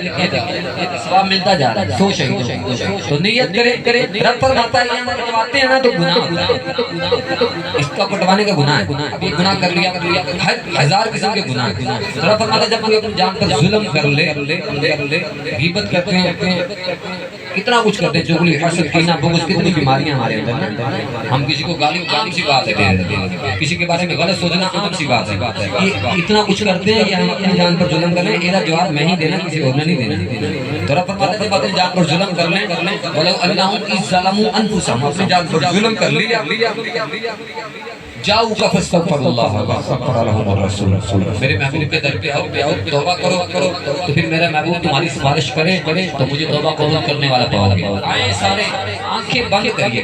ثواب ملتا جا رہا ہے 100 شہیدوں. تو نیت کریں. رب فرماتا ہے یہ پٹواتے ہیں نا تو گناہ ہوتا ہے، اس کا پٹوانے کا گناہ ہے. اب یہ گناہ کر لیا، ہزار قسم کے گناہ. رب فرماتا ہے جب کوئی اپنی جان پر ظلم کر لے، غیبت کرتے ہیں، کتنا کچھ کرتے ہیں، چغلی، حسد، کینہ، بغض، کتنی بیماریاں ہمارے اندر ہیں. ہم کسی کو گالی عام سی بات ہے، کسی کے بارے میں غلط سوچنا عام سی بات ہے. اتنا کچھ کرتے ہیں کہ ہم اپنی جان پر ظلم کر لیں، یہ جواب میں ہی دینا، کسی اور نے نہیں دینا. تو رب فرماتا ہے جب اپنی جان پر ظلم کر لیں، وَلَوْ أَنَّهُمْ إِذْ ظَلَمُوا أَنفُسَهُمْ، اپنی جان پر ظلم کر لیا، جاؤکا فاستغفر اللہ واستغفر لهم الرسول. میرے محبوب کے در پہ آؤ، توبہ کرو، تو پھر میرا محبوب تمہاری سفارش کرے تو مجھے توبہ قبول کرنے والا پاؤ. آئیں سارے آنکھیں بند کریے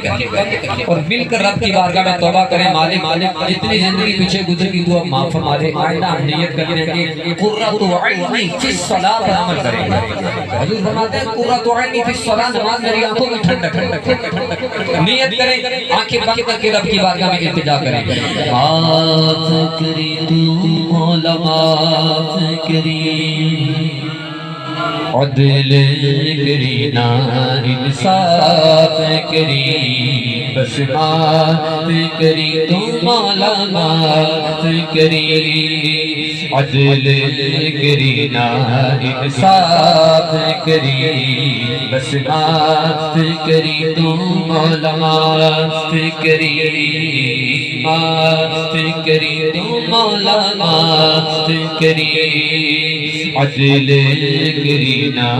اور مل کر رب کی بارگاہ میں توبہ کریں. مالک جتنی زندگی پیچھے گزر کی تو اب معاف فرما دے. آئندہ ہم نیت کرتے ہیں کہ قرۃ عینی فی الصلاۃ پر عمل کریں گے. حضور فرماتے ہیں قرۃ عینی فی الصلاۃ، نماز میری آنکھوں میں ٹھنڈک. نیت کریں، آنکھیں بند کر کے رب کی بارگاہ میں التجا کریں. معاف کری تو مولا معاف کری، عدل کری نا انصاف کری، بس معاف کری تو مولا معاف کری، عدل کری نا انصاف کری، بس معاف کری تو مولا معاف کری، معاف کری تو مولا معاف کری، عدل کری نا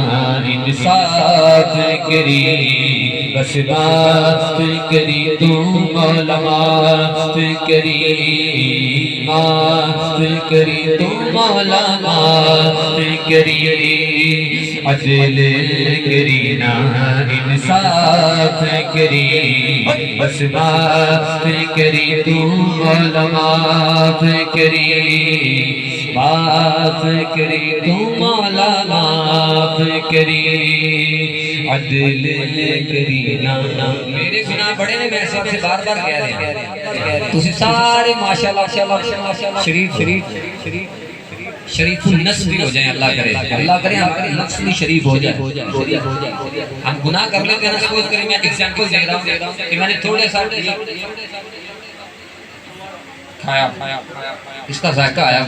انصاف کری، بس معاف کری تو مولا معاف کری، معاف کری تو مولا معاف کری، عدل کری نا انصاف کری، بس معاف کری تو مولا معاف کری، معاف کری تو مولا معاف کری، عدل کری نا. میرے گناہ بڑے نے، میں سب سے بار بار کہہ رہے ہیں، تسی سارے ماشاءاللہ شریف النسل بھی ہو جائیں. اللہ کرے ہمارے نسل بھی شریف ہو جائے. ہم گناہ کر لیتے ہیں، سپوز کریں میں ایگزامپل دے رہا ہوں کہ میں نے تھوڑے سا کھایا، اس کا ذائقہ آیا،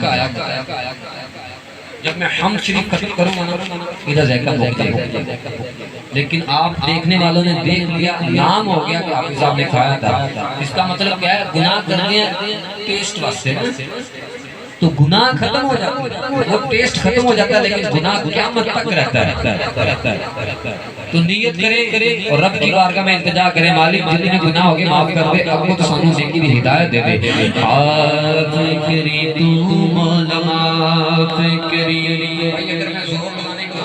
جب میں حمد شریف ختم کروں گا میرا ذائقہ مختلف. لیکن آپ دیکھنے والوں نے دیکھ لیا، نام ہو گیا کہ حافظ صاحب نے کھایا تھا. اس کا مطلب کیا ہے؟ گناہ کرنے ٹیسٹ واسطے. تو گناہ ختم ہو جاتا ہے، وہ ٹیسٹ ختم ہو جاتا ہے، لیکن گناہ قیامت تک رہتا ہے۔ تو نیت کرے اور رب کی بارگاہ میں التجا کرے، مالک جتنے گناہ ہوگے معاف کر دے، اب کو تو سانوں نیکی دی ہدایت دے دے۔ معاف کری تو مولا معاف کری۔ بھائی اگر میں زور لگانے کو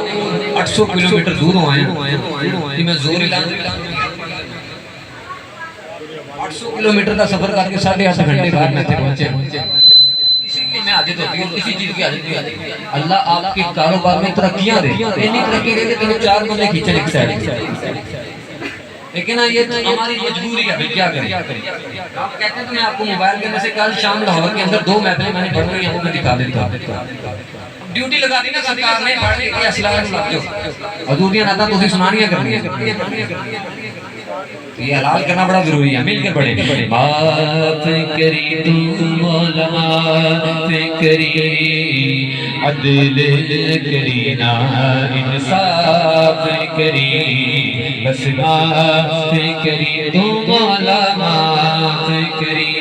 800 کلومیٹر دور ہوں آیا کہ میں زور اعلان 800 کلومیٹر کا سفر کر کے 8.5 گھنٹے بعد میں تھے پہنچے۔ کسی کی میں عادت ہوتی ہے، کسی چیز کی عادت ہوتی ہے۔ اللہ آپ کے کاروبار میں ترقیاں دے، اتنی ترقی دے کہ تمہیں 4 بندے کھینچے ایک سائڈ۔ لیکن یہ ہماری مجبوری ہے، کیا کریں؟ آپ کہتے ہیں تو میں آپ کو موبائل کے میں سے کل شام لاہور کے اندر 2 محفلیں میں نے پڑھنی ہیں، وہ میں دکھا دیتا ہوں۔ ڈیوٹی لگا دی نا سرکار نے، پڑھنے کے اسلام لگ جو حضوریاں ناتا تو سنانیاں کرنی ہے۔ یہ حلال کرنا بڑا ضروری ہے، مل کر پڑھیں۔ معاف کری تو مولا معاف کری، عدل کری نا انصاف کری، بس معاف کری تو مولا معاف کری۔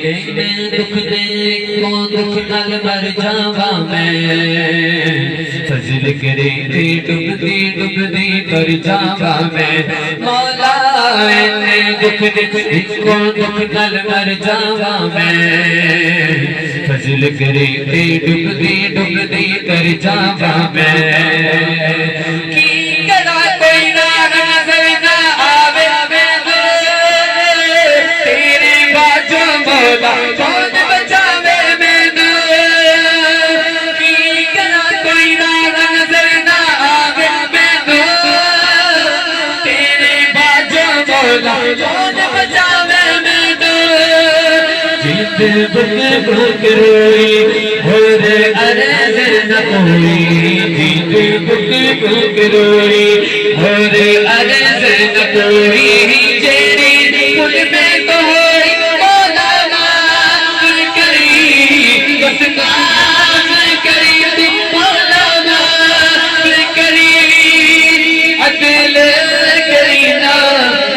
ایک میں دکھ دے کو دکھ نل مر جاوا میں، فضل کرے تے ڈب دی کر جاوا میں، مولا میں دکھ دکھ کو دکھ نل مر جاوا میں، فضل کرے تے ڈب دی کر جاوا میں۔ کی کرا کوئی نظر نہ آوے تیرے باجو مولا کون بچاوے مینو، کی کرا کوئی نظر نہ آوے مینو تیرے باجو مولا کون بچاوے مینو۔ جیت بک روئی اور عرض نہ کوئی، جیت بک روئی اور عرض نہ کوئی، جیری کل میں تو ہوئی مولا معاف کری، بس معاف کری تو مولا معاف کری، عدل کری نا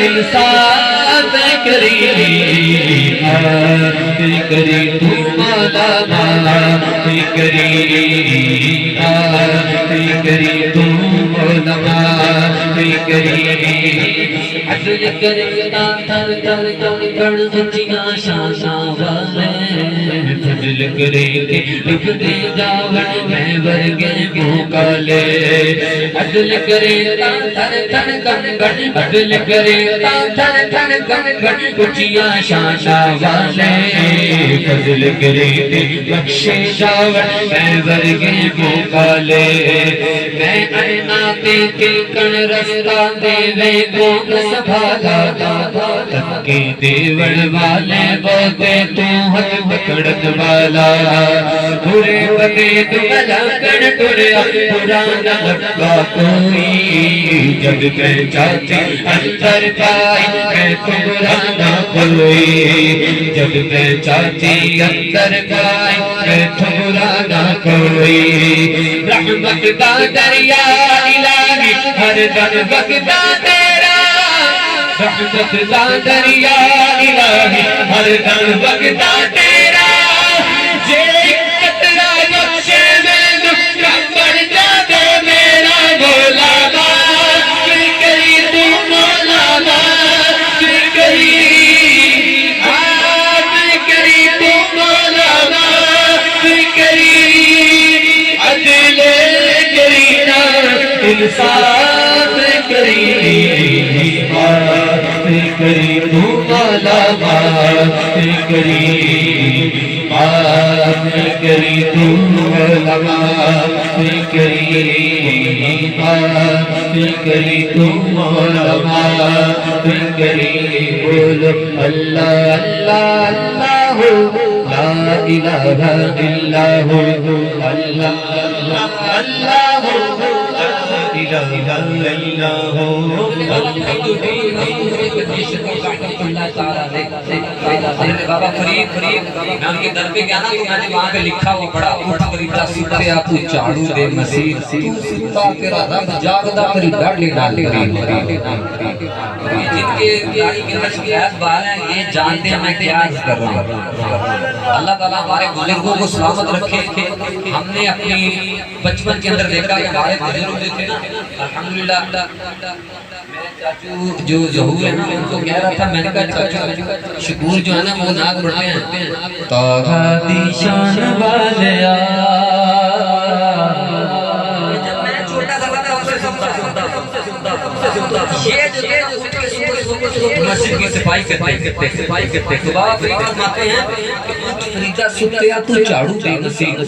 انصاف کری، معاف کری تو مولا معاف کری، معاف کری تو مولا معاف کری، عدل کری نا تھر تھر تھر تھر اونچیاں شاناں والے، فضل کرے کہ ڈب دے جاون میں ورگے منہ کالے، عدل کرے تا تھر تھر گن گن، عدل کرے تا تھر تھر گن گن اونچیاں شاناں والے، فضل کرے کہ بخشے جاون میں ورگے منہ کالے، میں اینا تے کن رستہ دے وے کون سنبھالا، تکے دیوڑ والے بہتے تو ہاتھ پکڑت والا، برے بگے دملا کر ٹریا برا نہ لگا کوئی، جب میں چاچی اندر پائی میں تو برا نہ کوئی، جب میں چاچی اندر پائی میں تو برا نہ کوئی، رحمت کا دریا الہی ہر دم بغدا تیرا، رحمت کا دریا الہی ہر دم بغدا تیرا، جے قطرہ بخشے میں نکا پڑ جاوے میرا مولا معاف کری تو مولا معاف کری، معاف کری تو مولا معاف کری، عدل کری نا انصاف کری، معاف کری تو مولا معاف کری، معاف کری تو مولا معاف کری، معاف کری تو مولا معاف کری، بولو اللہ اللہ اللہ لا الہ الا ہو، اللہ اللہ اللہ لا بابا فرید میں ان کے در پہ گیا نا تو میں نے وہاں پہ لکھا ہوا پڑا اٹھ فریدا ستے آپ کو چاڑو دے مسیر تو ستا تیرا رب جاگدا کری ڈاڈی ڈال کری جن کے داڑھی کے اندر شکایت بال ہیں یہ جانتے ہیں میں کیا عرض کر رہا ہوں اللہ تعالیٰ ہمارے بزرگوں کو سلامت رکھے ہم نے اپنی بچپن کے اندر دیکھا کہ ہمارے بزرگ جو تھے نا الحمدللہ میرے چاچو جو ظہور ہے نا ان کو کہہ رہا تھا میں نے کہا چاچو شکور جو ہے نا وہ نعت پڑھتے ہیں توحا دی شان والیا جب میں چھوٹا سا تھا اسے سنتا یہ جو مسجد کی صفائی کرتے تو بابا فرید فرماتے ہیں فریدہ ستیا تو چاڑو دے نصیب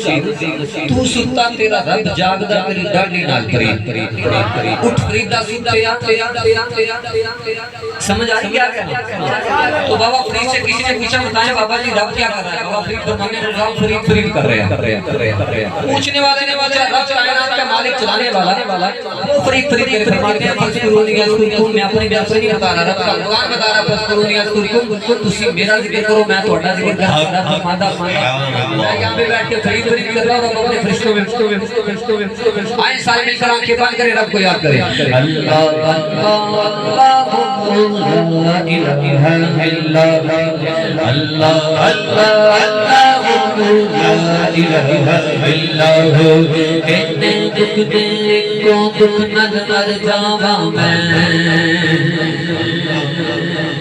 تو ستا تیرا رب جاگدا تیری ڈاڈی نال کری اٹھ فریدہ ستیا سمجھ آ گیا کیا تو بابا فرید سے کسی نے پوچھا بتائیں بابا جی رب کیا کر رہا ہے بابا فرید فرماتے ہیں رب فرید کر رہے ہیں پوچھنے والے نے بولا رب کائنات کا مالک چلانے والا وہ فرید کر فرماتے ہیں فذکرونی اذکرکم میں اپنی بیان سے نہیں بتا رہا رب کا قرآن بتا رہا فذکرونی اذکرکم تسی میرا ذکر کرو میں تہاڈا ذکر کراں رب مادہ میں یہاں پہ بیٹھ کے فرید کر رہا ہوں اپنے فرشتوں میں آئیں سارے مل کر آنکھیں بند کریں رب کو یاد کریں اللہ اللہ لا الہ الا اللہ اللہ اللہ لا الہ الا ہو کہتے دکھ دے کو دکھ نظر جاواں میں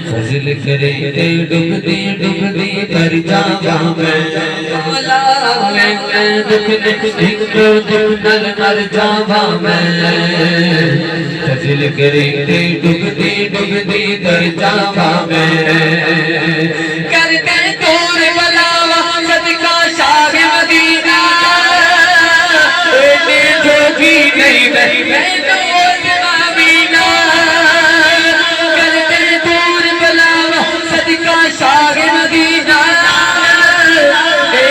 فضل کرے تے ڈب دی کر جاواں میں مولا میں دکھ کو دکھ نظر جاواں میں فضل کرے تے ڈب دی کر جاواں میں کرتے دور بلاوا صدقہ شاہ مدینہ اے جو بھی نہیں میں نور آمینہ کرتے دور بلاوا صدقہ شاہ مدینہ اے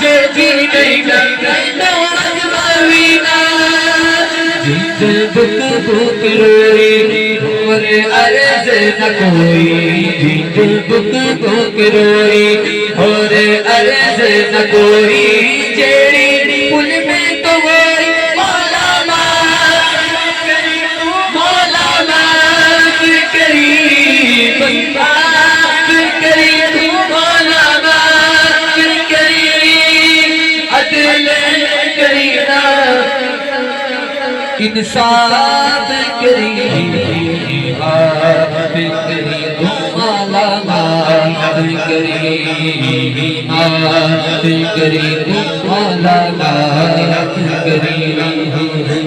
جو بھی نہیں میں نور آمینہ جیت بک بک روئی اور عرض نہ کوئی جیت بک بک روئی اور عرض نہ کوئی جیڑی پل میں تو ہوئی مولا معاف کری معاف کری مولا معاف کری عدل کری انصاف کری معاف کری مولا معاف کری معاف کری مولا معاف کری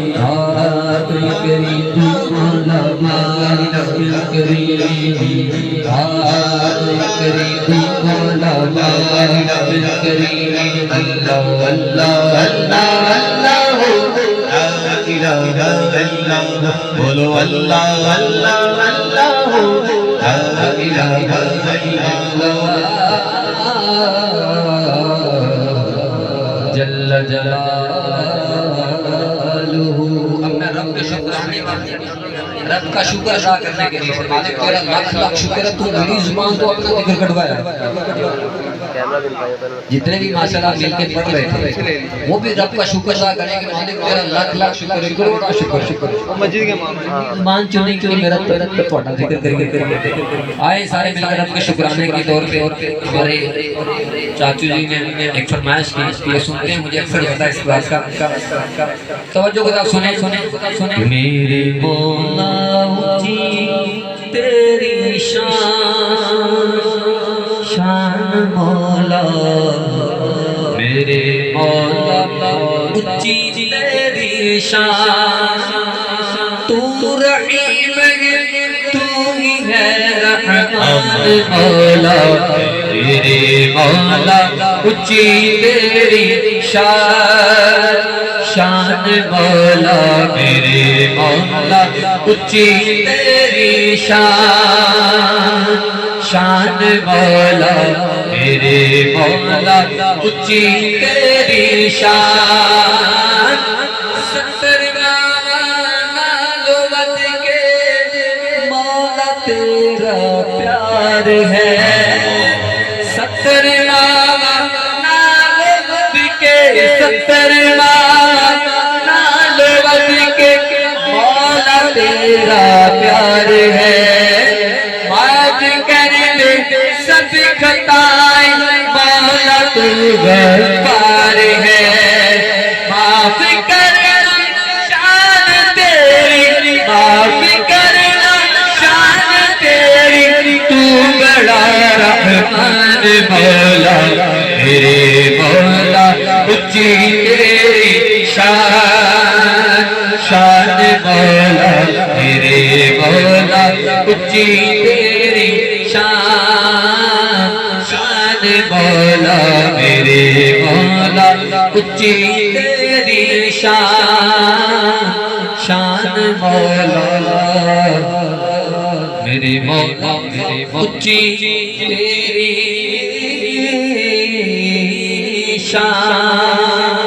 معاف کری مولا معاف کری معاف کری مولا معاف کری اللہ اللہ اللہ اللہ بولو اللہ اللہ اللہ لا الہ الا اللہ جل جلالہ اپنے رب کے شکرانے رب کا شکر ادا کرنے کے لیے مالک تیرا لاکھ لاکھ شکر ہے تو میری زبان تو اپنا ذکر کٹوایا جتنے بھی ماشاءاللہ مل کے پڑھ رہے تھے وہ بھی رب کا شکر ادا کریں کہ مالک تیرا لاکھ لاکھ شکر ہے کروڑا شکر مسجد کے مان چنی کہ میرا تھوڑا ذکر کریں آئے سارے مل کر رب کے شکرانے کے طور پہ ہمارے چاچو جی نے ایک فرمائش کی یہ سنتے ہیں مجھے اکثر پتا ہے اس بات کا توجہ کے ساتھ سنیں میرے مولا اونچی تیری شان شان مولا میرے مولا اونچی تیری شان تو رحیم تو ہی ہے رحمان مولا میرے مولا اونچی تیری شان شان مولا میرے مولا اونچی تیری شان شان مولا میرے مولا اونچی تیری شان ستر گانا تیرا پیار ہے 70 ماما نالے ود کے 70 ماما نالے ود کے مولا تیرا پیار ہے معاف کر دے سب خطائیں مولا تو غفار ہے معاف کرنا شان تیری معاف کرنا شان تیری تو بڑا رحمان مولا میرے مولا اونچی تیری شان شان مولا میرے مولا اونچی تیری شان شان مولا میرے مولا اونچی تیری شان شان مولا میرے مولا اونچی تیری شان